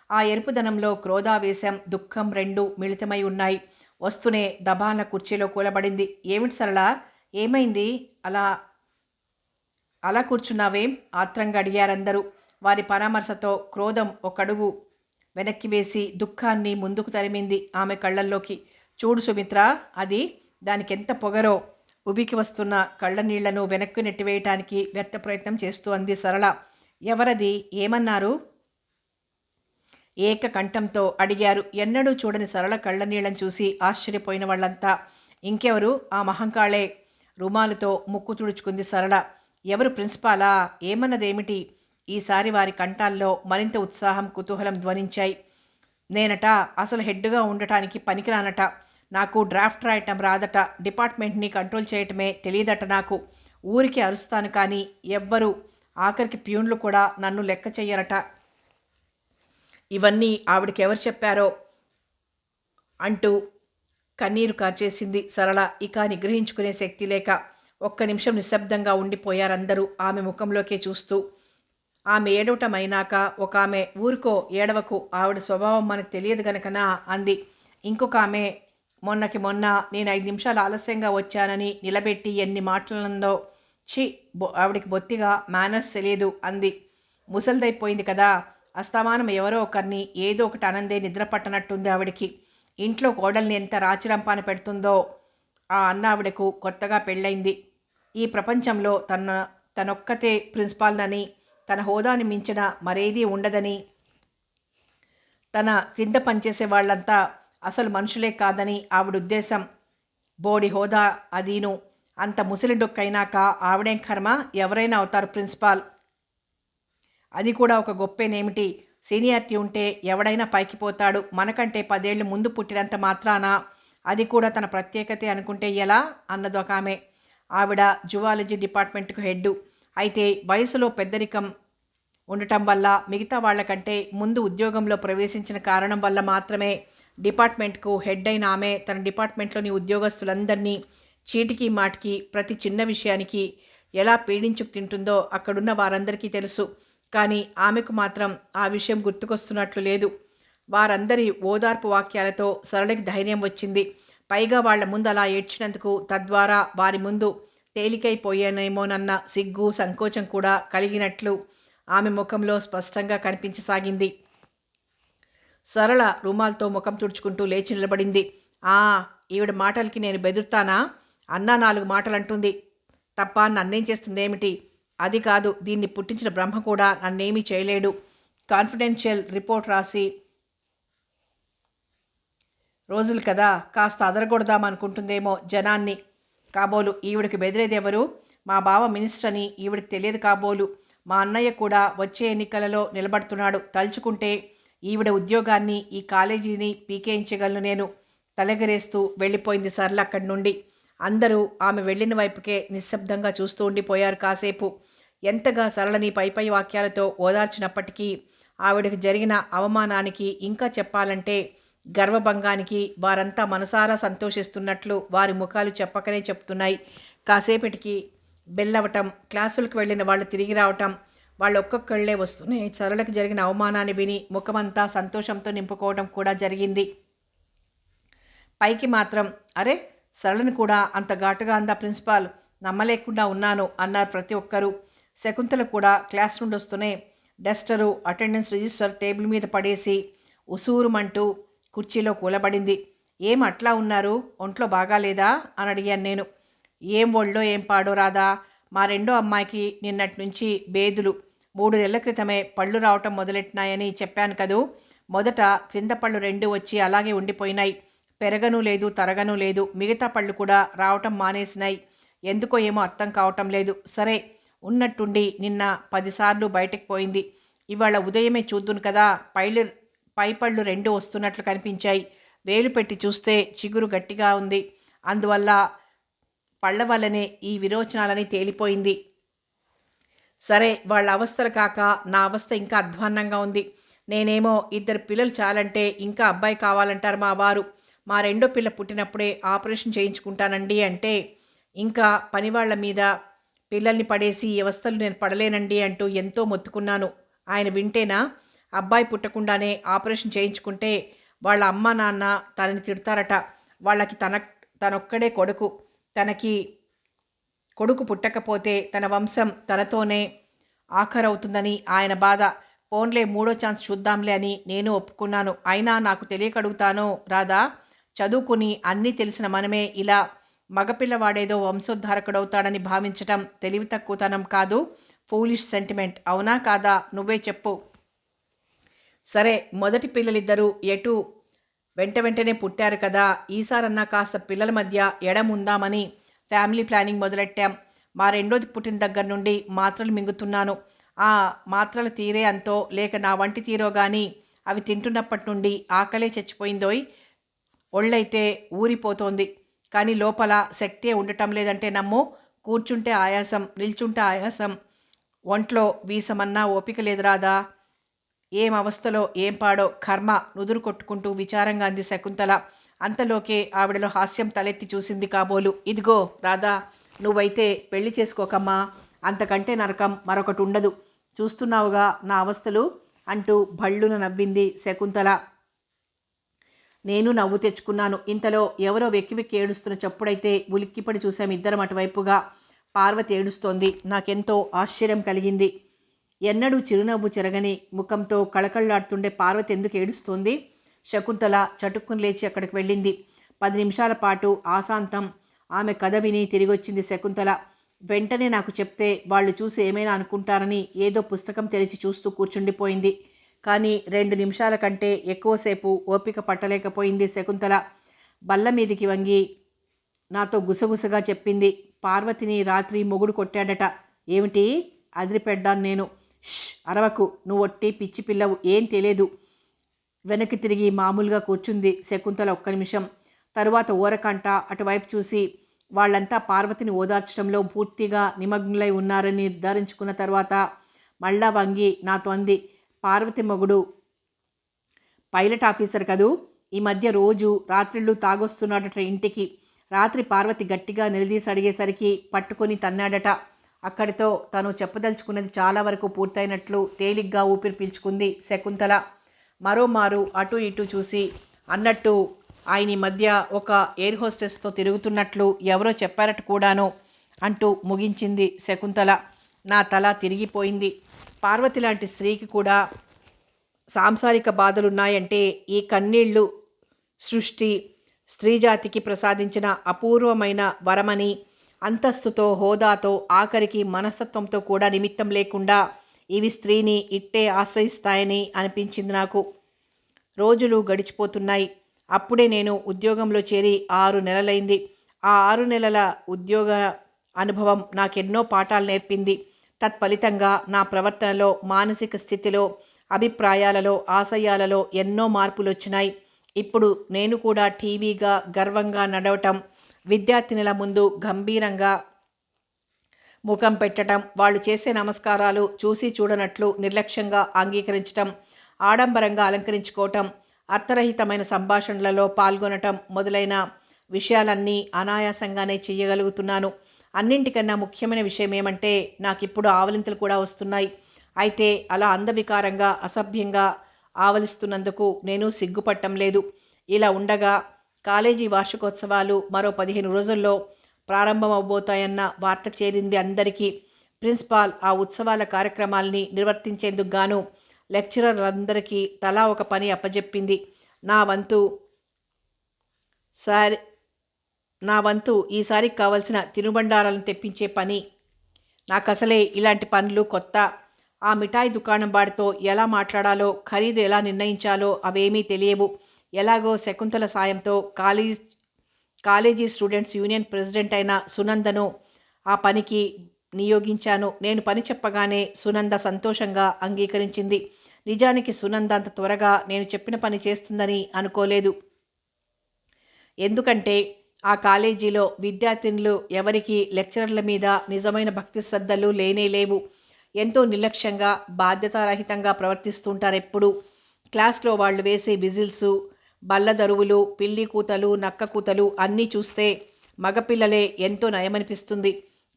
ఆ ఎరుపుదనంలో క్రోధావేశం, దుఃఖం రెండూ మిళితమై ఉన్నాయి. వస్తూనే దబాన కుర్చీలో కూలబడింది. ఏమిటి సరళ, ఏమైంది? అలా కూర్చున్నావేం? ఆత్రంగా అడిగారందరూ. వారి పరామర్శతో క్రోధం ఒకడుగు వెనక్కి వేసి దుఃఖాన్ని ముందుకు తరిమింది ఆమె కళ్ళల్లోకి. చూడు సుమిత్ర, అది దానికెంత పొగరో. ఉబికి వస్తున్న కళ్ళ నీళ్లను వెనక్కి నెట్టివేయటానికి వ్యర్థ ప్రయత్నం చేస్తూ అంది సరళ. ఎవరది? ఏమన్నారు? ఏకకంఠంతో అడిగారు. ఎన్నడూ చూడని సరళ కళ్ళ నీళ్లను చూసి ఆశ్చర్యపోయిన వాళ్ళంతా. ఇంకెవరు? ఆ మహంకాళే. రుమాలుతో ముక్కు తుడుచుకుంది సరళ. ఎవరు? ప్రిన్సిపాలా? ఏమన్నదేమిటి? ఈసారి వారి కంఠాల్లో మరింత ఉత్సాహం కుతూహలం ధ్వనించాయి. నేనట అసలు హెడ్గా ఉండటానికి పనికిరానట. నాకు డ్రాఫ్ట్ రాయటం రాదట. డిపార్ట్మెంట్ని కంట్రోల్ చేయటమే తెలియదట నాకు. ఊరికి అరుస్తాను కానీ ఎవ్వరూ, ఆఖరికి ప్యూన్లు కూడా నన్ను లెక్క చెయ్యరట. ఇవన్నీ ఆవిడకెవరు చెప్పారో అంటూ కన్నీరు కార్చేసింది సరళ. ఇక నిగ్రహించుకునే శక్తి లేక ఒక్క నిమిషం నిశ్శబ్దంగా ఉండిపోయారందరూ ఆమె ముఖంలోకే చూస్తూ. ఆమె ఏడవటం అయినాక ఒక ఆమె, ఊరుకో ఏడవకు, ఆవిడ స్వభావం మనకు తెలియదు గనకనా అంది. ఇంకొక ఆమె, మొన్నకి మొన్న నేను 5 నిమిషాలు ఆలస్యంగా వచ్చానని నిలబెట్టి ఎన్ని మాటలనందో. ఆవిడికి బొత్తిగా మేనర్స్ తెలియదు అంది. ముసలిదైపోయింది కదా, అస్తమానం ఎవరో ఒకరిని ఏదో ఒకటి అనందే నిద్ర పట్టనట్టుంది ఆవిడికి. ఇంట్లో కోడల్ని ఎంత రాచిరంపాన పెడుతుందో. ఆ అన్న ఆవిడకు కొత్తగా పెళ్ళైంది. ఈ ప్రపంచంలో తనొక్కతే ప్రిన్సిపాల్నని, తన హోదాని మించిన మరేదీ ఉండదని, తన క్రింద పనిచేసే వాళ్ళంతా అసలు మనుషులే కాదని ఆవిడ ఉద్దేశం. బోడి హోదా అదీను. అంత ముసలి డొక్కైనాక ఆవిడేం కర్మ, ఎవరైనా అవుతారు ప్రిన్సిపాల్. అది కూడా ఒక గొప్పేనేమిటి, సీనియారిటీ ఉంటే ఎవడైనా పైకి పోతాడు. మనకంటే 10 ఏళ్ళు ముందు పుట్టినంత మాత్రాన అది కూడా తన ప్రత్యేకతే అనుకుంటే ఎలా అన్నదొక ఆమె. ఆవిడ జువాలజీ డిపార్ట్మెంట్కు హెడ్డు. అయితే వయసులో పెద్దరికం ఉండటం వల్ల, మిగతా వాళ్లకంటే ముందు ఉద్యోగంలో ప్రవేశించిన కారణం వల్ల మాత్రమే డిపార్ట్మెంట్కు హెడ్ అయిన ఆమె తన డిపార్ట్మెంట్లోని ఉద్యోగస్తులందరినీ చీటికి మాటికి ప్రతి చిన్న విషయానికి ఎలా పీడించుకు తింటుందో అక్కడున్న వారందరికీ తెలుసు. కానీ ఆమెకు మాత్రం ఆ విషయం గుర్తుకొస్తున్నట్లు లేదు. వారందరి ఓదార్పు వాక్యాలతో సరళకి ధైర్యం వచ్చింది. పైగా వాళ్ల ముందు అలా ఏడ్చినందుకు తద్వారా వారి ముందు తేలికైపోయానేమోనన్న సిగ్గు సంకోచం కూడా కలిగినట్లు ఆమె ముఖంలో స్పష్టంగా కనిపించసాగింది. సరళ రుమాల్తో ముఖం తుడుచుకుంటూ లేచి నిలబడింది. ఈవిడ మాటలకి నేను బెదురుతానా? అన్నా 4 మాటలంటుంది తప్ప నన్నేం చేస్తుందేమిటి? అది కాదు, దీన్ని పుట్టించిన బ్రహ్మ కూడా నన్నేమీ చేయలేడు. కాన్ఫిడెన్షియల్ రిపోర్ట్ రాసి రోజులు కదా, కాస్త అదరగొడదామనుకుంటుందేమో జనాన్ని. కాబోలు ఈవిడికి బెదిరేదెవరు? మా బావ మినిస్టర్ అని ఈవిడికి తెలియదు కాబోలు. మా అన్నయ్య కూడా వచ్చే ఎన్నికలలో నిలబడుతున్నాడు. తలుచుకుంటే ఈవిడ ఉద్యోగాన్ని, ఈ కాలేజీని పీకేయించగలను నేను. తలెగరేస్తూ వెళ్ళిపోయింది సరళ అక్కడి నుండి. అందరూ ఆమె వెళ్ళిన వైపుకే నిశ్శబ్దంగా చూస్తూ ఉండిపోయారు కాసేపు. ఎంతగా సరళని పై వాక్యాలతో ఓదార్చినప్పటికీ ఆవిడకి జరిగిన అవమానానికి, ఇంకా చెప్పాలంటే గర్వభంగానికి వారంతా మనసారా సంతోషిస్తున్నట్లు వారి ముఖాలు చెప్పకనే చెప్తున్నాయి. కాసేపటికి బెల్లవటం, క్లాసులకు వెళ్ళిన వాళ్ళు తిరిగి రావటం, వాళ్ళు ఒక్కొక్కళ్ళే వస్తూనే సరళకి జరిగిన అవమానాన్ని విని ముఖమంతా సంతోషంతో నింపుకోవడం కూడా జరిగింది. పైకి మాత్రం, అరే సరళని కూడా అంత ఘాటుగా అందా ప్రిన్సిపాల్, నమ్మలేకుండా ఉన్నాను అన్నారు ప్రతి ఒక్కరూ. శకుంతల కూడా క్లాస్ నుండి వస్తూనే డస్టరు, అటెండెన్స్ రిజిస్టర్ టేబుల్ మీద పడేసి ఉసూరుమంటూ కుర్చీలో కూలబడింది. ఏం అట్లా ఉన్నారు, ఒంట్లో బాగాలేదా అని అడిగాను నేను. ఏం ఒళ్ళో ఏం పాడో రాదా, మా రెండో అమ్మాయికి నిన్నటి నుంచి బేదులు. 3 నెలల క్రితమే పళ్ళు రావటం మొదలెట్టినాయని చెప్పాను కదూ. మొదట క్రింద పళ్ళు 2 వచ్చి అలాగే ఉండిపోయినాయి. పెరగను లేదు, తరగను లేదు. మిగతా పళ్ళు కూడా రావటం మానేసినాయి. ఎందుకో ఏమో అర్థం కావటం లేదు. సరే, ఉన్నట్టుండి నిన్న 10 సార్లు బయటకు పోయింది. ఇవాళ ఉదయమే చూద్దును కదా, పై పళ్ళు 2 వస్తున్నట్లు కనిపించాయి. వేలు పెట్టి చూస్తే చిగురు గట్టిగా ఉంది. అందువల్ల పళ్ళ వల్లనే ఈ విరోచనాలని తేలిపోయింది. సరే, వాళ్ళ అవస్థలు కాక నా అవస్థ ఇంకా అధ్వాన్నంగా ఉంది. నేనేమో 2 పిల్లలు చాలంటే ఇంకా అబ్బాయి కావాలంటారు మా వారు. మా రెండో పిల్ల పుట్టినప్పుడే ఆపరేషన్ చేయించుకుంటానండి అంటే, ఇంకా పనివాళ్ల మీద పిల్లల్ని పడేసి ఈ అవస్థలు నేను పడలేనండి అంటూ ఎంతో మొత్తుకున్నాను. ఆయన వింటేనా? అబ్బాయి పుట్టకుండానే ఆపరేషన్ చేయించుకుంటే వాళ్ళ అమ్మ నాన్న తనని తిడతారట. వాళ్ళకి తనొక్కడే కొడుకు. తనకి కొడుకు పుట్టకపోతే తన వంశం తనతోనే ఆఖరవుతుందని ఆయన బాధ. పోన్లే, 3వ ఛాన్స్ చూద్దాంలే అని నేను ఒప్పుకున్నాను. అయినా నాకు తెలియకడుగుతానో రాదా? చదువుకుని అన్నీ తెలిసిన మనమే ఇలా మగపిల్లవాడేదో వంశోద్ధారకుడవుతాడని భావించటం తెలివి తక్కువతనం కాదు, ఫూలిష్ సెంటిమెంట్. అవునా కాదా? నువ్వే చెప్పు. సరే, మొదటి పిల్లలిద్దరూ ఎటు వెంటనే పుట్టారు కదా. ఈసారన్నా కాస్త పిల్లల మధ్య ఎడముందామని ఫ్యామిలీ ప్లానింగ్ మొదలెట్టాం. మా రెండోది పుట్టిన దగ్గర నుండి మాత్రలు మింగుతున్నాను. ఆ మాత్రల తీరే అంతో లేక నా వంటి తీరో గాని అవి తింటున్నప్పటి నుండి ఆకలే చచ్చిపోయిందోయ్. ఒళ్ళైతే ఊరిపోతోంది, కానీ లోపల శక్తే ఉండటం లేదంటే నమ్ము. కూర్చుంటే ఆయాసం, నిల్చుంటే ఆయాసం, ఒంట్లో వీసమన్నా ఓపిక లేదు రాదా. ఏం అవస్థలో ఏం పాడో కర్మ నుదురు కొట్టుకుంటూ విచారంగా అంది శకుంతల. అంతలోకే ఆవిడలో హాస్యం తలెత్తి చూసింది కాబోలు. ఇదిగో రాధా, నువ్వైతే పెళ్లి చేసుకోకమ్మా, అంతకంటే నరకం మరొకటి ఉండదు. చూస్తున్నావుగా నా అవస్థలు అంటూ భళ్ళున నవ్వింది శకుంతల. నేను నవ్వు తెచ్చుకున్నాను. ఇంతలో ఎవరో వెక్కి వెక్కి ఏడుస్తున్న చప్పుడైతే ఉలిక్కిపడి చూశాం ఇద్దరం అటువైపుగా. పార్వతి ఏడుస్తోంది. నాకెంతో ఆశ్చర్యం కలిగింది. ఎన్నడూ చిరునవ్వు చెరగని ముఖంతో కళకళలాడుతుండే పార్వతి ఎందుకు ఏడుస్తోంది? శకుంతల చటుక్కుని లేచి అక్కడికి వెళ్ళింది. 10 నిమిషాల పాటు ఆశాంతం ఆమె కథ విని తిరిగొచ్చింది శకుంతల. వెంటనే నాకు చెప్తే వాళ్ళు చూసి ఏమైనా అనుకుంటారని ఏదో పుస్తకం తెరిచి చూస్తూ కూర్చుండిపోయింది. కానీ 2 నిమిషాల కంటే ఎక్కువసేపు ఓపిక పట్టలేకపోయింది శకుంతల. బల్ల మీదికి వంగి నాతో గుసగుసగా చెప్పింది. పార్వతిని రాత్రి మొగుడు కొట్టాడట. ఏమిటి? అదిరిపెడ్డాను నేను. ష్, అరవకు, నువ్వొట్టి పిచ్చి పిల్లవు, ఏం తెలియదు. వెనక్కి తిరిగి మామూలుగా కూర్చుంది శకుంతల 1 నిమిషం. తరువాత ఊరకంట అటువైపు చూసి వాళ్ళంతా పార్వతిని ఓదార్చడంలో పూర్తిగా నిమగ్నులై ఉన్నారని నిర్ధారించుకున్న తర్వాత మళ్ళా వంగి నాతో అంది. పార్వతి మొగుడు పైలట్ ఆఫీసర్ కదూ, ఈ మధ్య రోజు రాత్రిళ్ళు తాగొస్తున్నాడట ఇంటికి. రాత్రి పార్వతి గట్టిగా నిలదీసి అడిగేసరికి పట్టుకొని తన్నాడట. అక్కడితో తను చెప్పదలుచుకున్నది చాలా వరకు పూర్తయినట్లు తేలిగ్గా ఊపిరి పీల్చుకుంది శకుంతల. మరోమారు అటు ఇటు చూసి అన్నట్టు ఆయన ఈ మధ్య ఒక ఎయిర్ హోస్టెస్తో తిరుగుతున్నట్లు ఎవరో చెప్పారట కూడాను అంటూ ముగించింది శకుంతల. నా తల తిరిగిపోయింది. పార్వతి లాంటి స్త్రీకి కూడా సాంసారిక బాధలున్నాయంటే ఈ కన్నీళ్లు సృష్టి స్త్రీజాతికి ప్రసాదించిన అపూర్వమైన వరమని, అంతస్తుతో హోదాతో ఆఖరికి మనస్తత్వంతో కూడా నిమిత్తం లేకుండా ఇవి స్త్రీని ఇట్టే ఆశ్రయిస్తాయని అనిపించింది నాకు. రోజులు గడిచిపోతున్నాయి. అప్పుడే నేను ఉద్యోగంలో చేరి 6 నెలలైంది. ఆ 6 నెలల ఉద్యోగ అనుభవం నాకెన్నో పాఠాలు నేర్పింది. తత్ఫలితంగా నా ప్రవర్తనలో, మానసిక స్థితిలో, అభిప్రాయాలలో, ఆశయాలలో ఎన్నో మార్పులు వచ్చినాయి. ఇప్పుడు నేను కూడా టీవీగా గర్వంగా నడవటం, విద్యార్థినుల ముందు గంభీరంగా ముఖం పెట్టడం, వాళ్ళు చేసే నమస్కారాలు చూసి చూడనట్లు నిర్లక్ష్యంగా అంగీకరించటం, ఆడంబరంగా అలంకరించుకోవటం, అర్థరహితమైన సంభాషణలలో పాల్గొనటం మొదలైన విషయాలన్నీ అనాయాసంగానే చేయగలుగుతున్నాను. అన్నింటికన్నా ముఖ్యమైన విషయం ఏమంటే నాకిప్పుడు ఆవలింతలు కూడా వస్తున్నాయి. అయితే అలా అందవికారంగా అసభ్యంగా ఆవలిస్తున్నందుకు నేను సిగ్గుపట్టం లేదు. ఇలా ఉండగా కాలేజీ వార్షికోత్సవాలు మరో 15 రోజుల్లో ప్రారంభమవబోతాయన్న వార్త చేరింది అందరికీ. ప్రిన్సిపాల్ ఆ ఉత్సవాల కార్యక్రమాల్ని నిర్వర్తించేందుకు గాను లెక్చరర్లందరికీ తలా ఒక పని అప్పజెప్పింది. నా వంతు ఈసారికి కావలసిన తినుబండారాలను తెప్పించే పని. నాకసలే ఇలాంటి పనులు కొత్త. ఆ మిఠాయి దుకాణం వాడితో ఎలా మాట్లాడాలో, ఖరీదు ఎలా నిర్ణయించాలో అవేమీ తెలియవు. ఎలాగో శకుంతల సాయంతో కాలేజీ స్టూడెంట్స్ యూనియన్ ప్రెసిడెంట్ అయిన సునందను ఆ పనికి నియోగించాను. నేను పని చెప్పగానే సునంద సంతోషంగా అంగీకరించింది. నిజానికి సునంద అంత త్వరగా నేను చెప్పిన పని చేస్తుందని అనుకోలేదు. ఎందుకంటే ఆ కాలేజీలో విద్యార్థినులు ఎవరికి లెక్చరర్ల మీద నిజమైన భక్తి శ్రద్ధలు లేనేలేవు. ఎంతో నిర్లక్ష్యంగా, బాధ్యతారహితంగా ప్రవర్తిస్తుంటారెప్పుడు. క్లాస్లో వాళ్ళు వేసే విజిల్సు, బల్లదరువులు, పిల్లి కూతలు, నక్క కూతలు అన్నీ చూస్తే మగపిల్లలే ఎంతో నయమనిపిస్తుంది.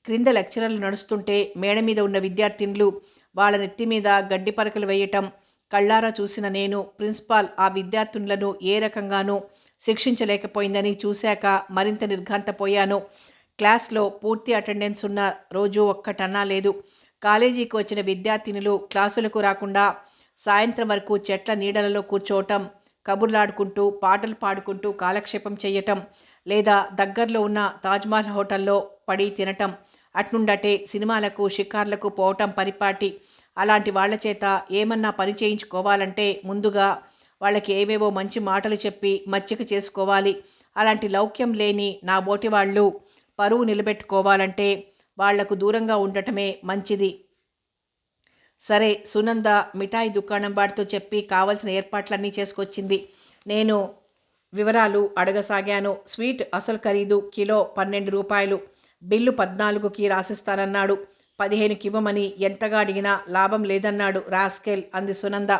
క్రింద లెక్చరర్లు నడుస్తుంటే మేడ మీద ఉన్న విద్యార్థినులు వాళ్ళ నెత్తి మీద గడ్డి పరకలు వేయటం కళ్ళారా చూసిన నేను ప్రిన్సిపాల్ ఆ విద్యార్థినులను ఏ రకంగానూ శిక్షించలేకపోయిందని చూశాక మరింత నిర్ఘాంతపోయాను. క్లాస్లో పూర్తి అటెండెన్స్ ఉన్న రోజు ఒక్కటన్నా లేదు. కాలేజీకి వచ్చిన విద్యార్థినులు క్లాసులకు రాకుండా సాయంత్రం వరకు చెట్ల నీడలలో కూర్చోవటం, కబుర్లాడుకుంటూ, పాటలు పాడుకుంటూ కాలక్షేపం చేయటం, లేదా దగ్గరలో ఉన్న తాజ్మహల్ హోటల్లో పడి తినటం, అట్నుండటే సినిమాలకు, షికార్లకు పోవటం పరిపాటి. అలాంటి వాళ్ల చేత ఏమన్నా పని చేయించుకోవాలంటే ముందుగా వాళ్ళకి ఏవేవో మంచి మాటలు చెప్పి మచ్చిక చేసుకోవాలి. అలాంటి లౌక్యం లేని నా బోటి వాళ్ళు పరువు నిలబెట్టుకోవాలంటే వాళ్లకు దూరంగా ఉండటమే మంచిది. సరే, సునంద మిఠాయి దుకాణం వాడితో చెప్పి కావలసిన ఏర్పాట్లన్నీ చేసుకొచ్చింది. నేను వివరాలు అడగసాగాను. స్వీట్ అసలు ఖరీదు కిలో 12 రూపాయలు. బిల్లు 14కి రాసిస్తానన్నాడు. 15కి ఇవ్వమని ఎంతగా అడిగినా లాభం లేదన్నాడు రాస్కెల్ అంది సునంద.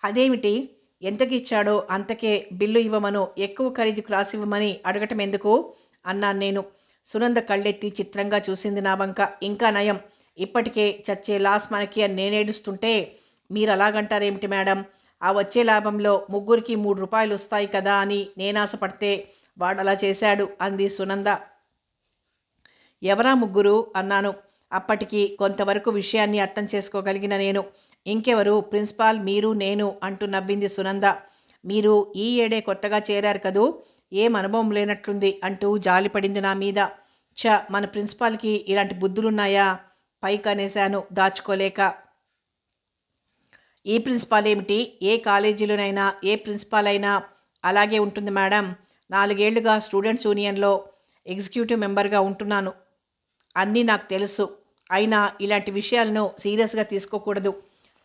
అదేమిటి, ఎంతకిచ్చాడో అంతకే బిల్లు ఇవ్వమను, ఎక్కువ ఖరీదుకు రాసివ్వమని అడగటం ఎందుకు అన్నాను నేను. సునంద కళ్ళెత్తి చిత్రంగా చూసింది నా వంక. ఇంకా నయం, ఇప్పటికే చచ్చే లాస్ మనకి అని నేనేడుస్తుంటే మీరు అలాగంటారేమిటి మేడం? ఆ వచ్చే లాభంలో ముగ్గురికి 3 రూపాయలు వస్తాయి కదా అని నేనాశపడితే వాడలా చేశాడు అంది సునంద. ఎవరా ముగ్గురు అన్నాను. అప్పటికి కొంతవరకు విషయాన్ని అర్థం చేసుకోగలిగిన నేను. ఇంకెవరు, ప్రిన్సిపాల్, మీరు, నేను అంటూ నవ్వింది సునంద. మీరు ఈ ఏడే కొత్తగా చేరారు కదూ, ఏం అనుభవం లేనట్లుంది అంటూ జాలిపడింది నా మీద. మన ప్రిన్సిపాల్కి ఇలాంటి బుద్ధులున్నాయా పైకనేశాను దాచుకోలేక. ఈ ప్రిన్సిపాల్ ఏమిటి, ఏ కాలేజీలోనైనా ఏ ప్రిన్సిపాల్ అయినా అలాగే ఉంటుంది మేడం. 4 ఏళ్లుగా స్టూడెంట్స్ యూనియన్లో ఎగ్జిక్యూటివ్ మెంబర్గా ఉంటున్నాను. అన్నీ నాకు తెలుసు. అయినా ఇలాంటి విషయాలను సీరియస్గా తీసుకోకూడదు.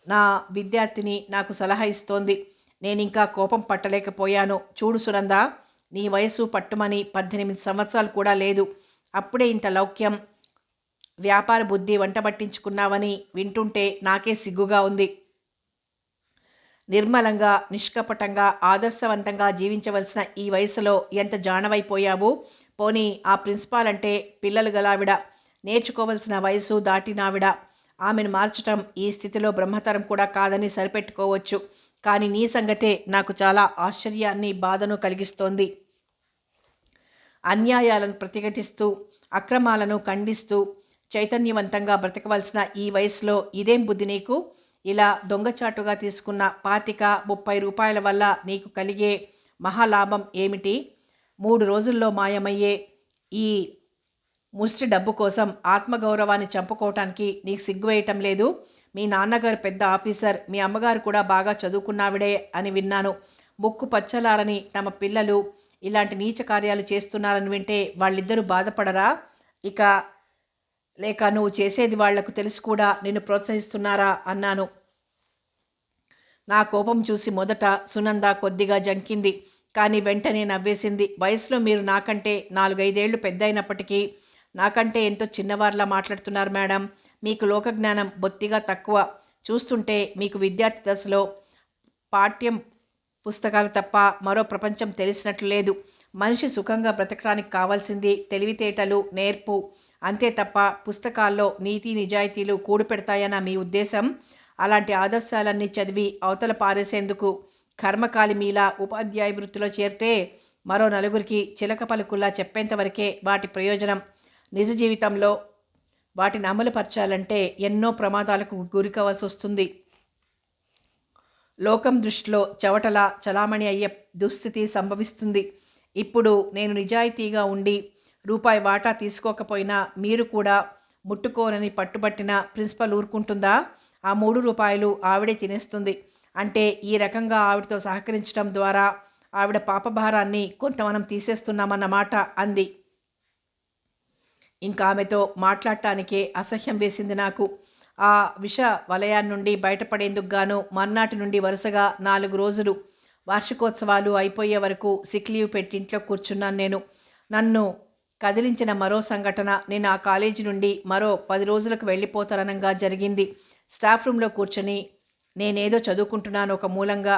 నా విద్యార్థిని నాకు సలహా ఇస్తోంది. నేనింకా కోపం పట్టలేకపోయాను. చూడు సునంద, నీ వయసు పట్టుమని 18 సంవత్సరాలు కూడా లేదు. అప్పుడే ఇంత లౌక్యం, వ్యాపార బుద్ధి వంటబట్టించుకున్నావని వింటుంటే నాకే సిగ్గుగా ఉంది. నిర్మలంగా, నిష్కపటంగా, ఆదర్శవంతంగా జీవించవలసిన ఈ వయసులో ఎంత జానవైపోయావు. పోనీ ఆ ప్రిన్సిపాల్ అంటే పిల్లలు గలావిడ, నేర్చుకోవలసిన వయసు దాటినావిడ. ఆమెను మార్చటం ఈ స్థితిలో బ్రహ్మతరం కూడా కాదని సరిపెట్టుకోవచ్చు. కానీ నీ సంగతే నాకు చాలా ఆశ్చర్యాన్ని, బాధను కలిగిస్తోంది. అన్యాయాలను ప్రతిఘటిస్తూ, అక్రమాలను ఖండిస్తూ చైతన్యవంతంగా బ్రతకవలసిన ఈ వయసులో ఇదేం బుద్ధి నీకు? ఇలా దొంగచాటుగా తీసుకున్న 25-30 రూపాయల వల్ల నీకు కలిగే మహాలాభం ఏమిటి? 3 రోజుల్లో మాయమయ్యే ఈ ముష్టి డబ్బు కోసం ఆత్మగౌరవాన్ని చంపుకోవటానికి నీకు సిగ్గువేయటం లేదు? మీ నాన్నగారు పెద్ద ఆఫీసర్, మీ అమ్మగారు కూడా బాగా చదువుకున్నావిడే అని విన్నాను. ముక్కు పచ్చలారని తమ పిల్లలు ఇలాంటి నీచ కార్యాలు చేస్తున్నారని వింటే వాళ్ళిద్దరూ బాధపడరా? లేక నువ్వు చేసేది వాళ్లకు తెలిసి కూడా నిన్ను ప్రోత్సహిస్తున్నారా అన్నాను. నా కోపం చూసి మొదట సునంద కొద్దిగా జంకింది. కానీ వెంటనే నవ్వేసింది. వయసులో మీరు నాకంటే 4-5 ఏళ్లు పెద్ద అయినప్పటికీ నాకంటే ఎంతో చిన్నవారిలా మాట్లాడుతున్నారు మేడం. మీకు లోకజ్ఞానం బొత్తిగా తక్కువ. చూస్తుంటే మీకు విద్యార్థి దశలో పాఠ్యం పుస్తకాలు తప్ప మరో ప్రపంచం తెలిసినట్లు లేదు. మనిషి సుఖంగా బ్రతకడానికి కావాల్సింది తెలివితేటలు, నేర్పు, అంతే తప్ప పుస్తకాల్లో నీతి నిజాయితీలు కూడు పెడతాయన్న మీ ఉద్దేశం? అలాంటి ఆదర్శాలన్నీ చదివి అవతల పారేసేందుకు కర్మకాలి మీలా ఉపాధ్యాయ వృత్తిలో చేరితే మరో నలుగురికి చిలక పలుకుల్లా చెప్పేంతవరకే వాటి ప్రయోజనం. నిజ జీవితంలో వాటిని అమలుపరచాలంటే ఎన్నో ప్రమాదాలకు గురి కావాల్సి వస్తుంది. లోకం దృష్టిలో చవటలా చలామణి అయ్యే దుస్థితి సంభవిస్తుంది. ఇప్పుడు నేను నిజాయితీగా ఉండి రూపాయి వాటా తీసుకోకపోయినా మీరు కూడా ముట్టుకోనని పట్టుబట్టిన ప్రిన్సిపల్ ఊరుకుంటుందా? ఆ 3 రూపాయలు ఆవిడే తినేస్తుంది. అంటే ఈ రకంగా ఆవిడతో సహకరించడం ద్వారా ఆవిడ పాపభారాన్ని కొంత మనం తీసేస్తున్నామన్నమాట అంది. ఇంకా ఆమెతో మాట్లాడటానికే అసహ్యం వేసింది నాకు. ఆ విష వలయాన్నుండి బయటపడేందుకు గాను మర్నాటి నుండి వరుసగా 4 రోజులు వార్షికోత్సవాలు అయిపోయే వరకు సిక్ లీవ్ పెట్టి ఇంట్లో కూర్చున్నాను నేను. నన్ను కదిలించిన మరో సంఘటన, నేను ఆ కాలేజీ నుండి మరో 10 రోజులకు వెళ్ళిపోతారనంగా జరిగింది. స్టాఫ్ రూమ్లో కూర్చొని నేనేదో చదువుకుంటున్నాను ఒక మూలంగా.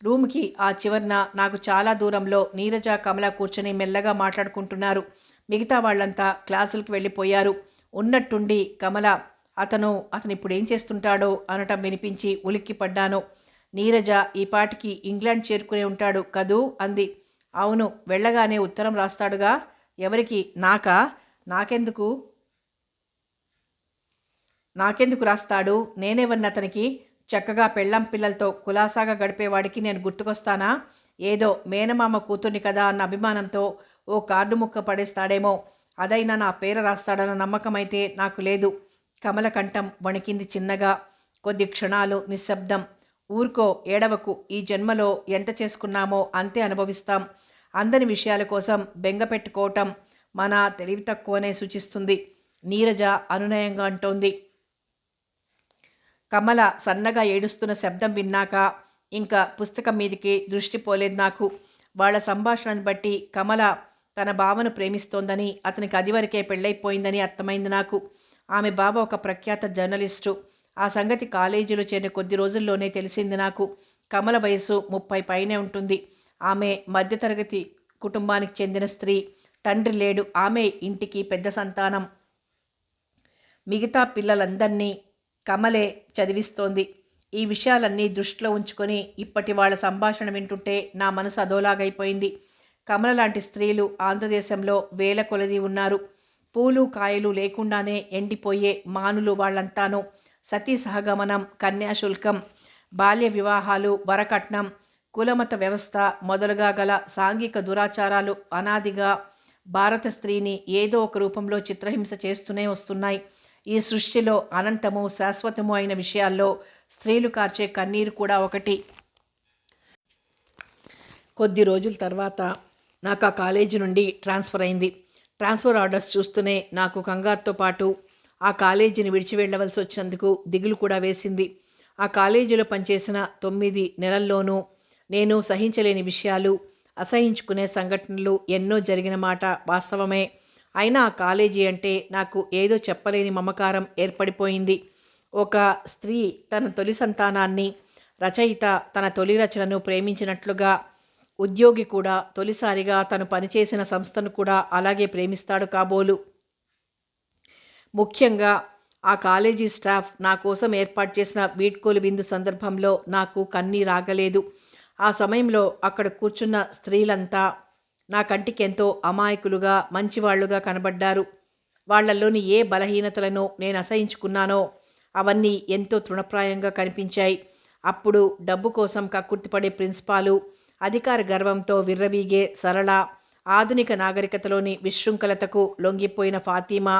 రూమ్కి ఆ చివరన నాకు చాలా దూరంలో నీరజ, కమల కూర్చొని మెల్లగా మాట్లాడుకుంటున్నారు. మిగతా వాళ్ళంతా క్లాసులకు వెళ్ళిపోయారు. ఉన్నట్టుండి కమల, అతను ఇప్పుడు ఏం చేస్తుంటాడో అనటం వినిపించి ఉలిక్కిపడ్డాను. నీరజ ఈ పాటికి ఇంగ్లాండ్ చేరుకునే ఉంటాడు కదూ అంది. అవును, వెళ్ళగానే ఉత్తరం రాస్తాడుగా. ఎవరికి? నాకెందుకు రాస్తాడు? నేనేవన్న అతనికి? చక్కగా పెళ్ళాం పిల్లలతో కులాసాగా గడిపేవాడికి నేను గుర్తుకొస్తానా? ఏదో మేనమామ కూతుర్ని కదా అన్న అభిమానంతో ఓ కార్డు ముక్క పడేస్తాడేమో. అదైనా నా పేర రాస్తాడన్న నమ్మకం అయితే నాకు లేదు. కమల కంఠం వణికింది చిన్నగా. కొద్ది క్షణాలు నిశ్శబ్దం. ఊరుకో, ఏడవకు. ఈ జన్మలో ఎంత చేసుకున్నామో అంతే అనుభవిస్తాం. అందని విషయాల కోసం బెంగ పెట్టుకోవటం మన తెలివి తక్కువనే సూచిస్తుంది. నీరజ అనునయంగా అంటోంది. కమల సన్నగా ఏడుస్తున్న శబ్దం విన్నాక ఇంకా పుస్తకం మీదకి దృష్టి పోలేదు నాకు. వాళ్ళ సంభాషణను బట్టి కమల తన బావను ప్రేమిస్తోందని, అతనికి అదివరకే పెళ్ళైపోయిందని అర్థమైంది నాకు. ఆమె బావ ఒక ప్రఖ్యాత జర్నలిస్టు. ఆ సంగతి కాలేజీలో చేరిన కొద్ది రోజుల్లోనే తెలిసింది నాకు. కమల వయసు 30 పైనే ఉంటుంది. ఆమె మధ్యతరగతి కుటుంబానికి చెందిన స్త్రీ. తండ్రి లేడు. ఆమె ఇంటికి పెద్ద సంతానం. మిగతా పిల్లలందరినీ కమలే చదివిస్తోంది. ఈ విషయాలన్నీ దృష్టిలో ఉంచుకొని ఇప్పటి వాళ్ళ సంభాషణ వింటుంటే నా మనసు అదోలాగైపోయింది. కమల లాంటి స్త్రీలు ఆంధ్రదేశంలో వేల కొలది ఉన్నారు. పూలు కాయలు లేకుండానే ఎండిపోయే మానులు వాళ్ళంతాను. సతీ సహగమనం, కన్యాశుల్కం, బాల్య వివాహాలు, వరకట్నం, కులమత వ్యవస్థ మొదలుగా గల సాంఘిక దురాచారాలు అనాదిగా భారత స్త్రీని ఏదో ఒక రూపంలో చిత్రహింస చేస్తూనే వస్తున్నాయి. ఈ సృష్టిలో అనంతము శాశ్వతము అయిన విషయాల్లో స్త్రీలు కార్చే కన్నీరు కూడా ఒకటి. కొద్ది రోజుల తర్వాత నాకు ఆ కాలేజీ నుండి ట్రాన్స్ఫర్ అయింది. ట్రాన్స్ఫర్ ఆర్డర్స్ చూస్తూనే నాకు కంగారుతో పాటు ఆ కాలేజీని విడిచి వెళ్ళవలసి వచ్చినందుకు దిగులు కూడా వేసింది. ఆ కాలేజీలో పనిచేసిన 9 నెలల్లోనూ నేను సహించలేని విషయాలు, అసహించుకునే సంఘటనలు ఎన్నో జరిగిన మాట వాస్తవమే. అయినా ఆ కాలేజీ అంటే నాకు ఏదో చెప్పలేని మమకారం ఏర్పడిపోయింది. ఒక స్త్రీ తన తొలి సంతానాన్ని, రచయిత తన తొలి రచనను ప్రేమించినట్లుగా ఉద్యోగి కూడా తొలిసారిగా తను పనిచేసిన సంస్థను కూడా అలాగే ప్రేమిస్తాడు కాబోలు. ముఖ్యంగా ఆ కాలేజీ స్టాఫ్ నా కోసం ఏర్పాటు చేసిన వీడ్కోలు విందు సందర్భంలో నాకు కన్నీరాగలేదు. ఆ సమయంలో అక్కడ కూర్చున్న స్త్రీలంతా నా కంటికి ఎంతో అమాయకులుగా, మంచివాళ్లుగా కనబడ్డారు. వాళ్లలోని ఏ బలహీనతలను నేను అసహించుకున్నానో అవన్నీ ఎంతో తృణప్రాయంగా కనిపించాయి. అప్పుడు డబ్బు కోసం కక్కుర్తిపడే ప్రిన్సిపాలు, అధికార గర్వంతో విర్రవీగే సరళ, ఆధునిక నాగరికతలోని విశృంఖలతకు లొంగిపోయిన ఫాతిమా,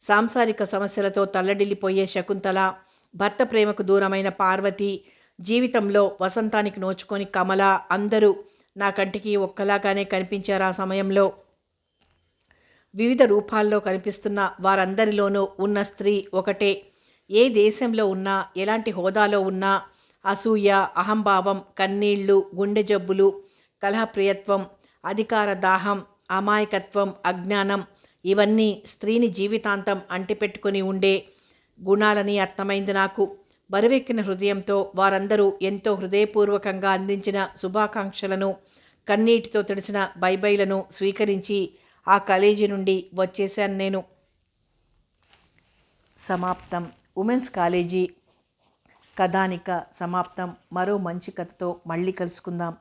సాంసారిక సమస్యలతో తల్లడిల్లిపోయే శకుంతల, భర్త ప్రేమకు దూరమైన పార్వతి, జీవితంలో వసంతానికి నోచుకొని కమల అందరూ నా కంటికి ఒక్కలాగానే కనిపించారు. ఆ సమయంలో వివిధ రూపాల్లో కనిపిస్తున్న వారందరిలోనూ ఉన్న స్త్రీ ఒకటే. ఏ దేశంలో ఉన్నా, ఎలాంటి హోదాలో ఉన్నా అసూయ, అహంభావం, కన్నీళ్లు, గుండె జబ్బులు, కలహప్రియత్వం, అధికార దాహం, అమాయకత్వం, అజ్ఞానం ఇవన్నీ స్త్రీని జీవితాంతం అంటిపెట్టుకుని ఉండే గుణాలని అర్థమైంది నాకు. బరువెక్కిన హృదయంతో వారందరూ ఎంతో హృదయపూర్వకంగా అందించిన శుభాకాంక్షలను, కన్నీటితో తడిసిన బైబైలను స్వీకరించి ఆ కాలేజీ నుండి వచ్చేశాను నేను. సమాప్తం. ఉమెన్స్ కాలేజీ కథానిక సమాప్తం. మరో మంచి కథతో మళ్ళీ కలుసుకుందాం.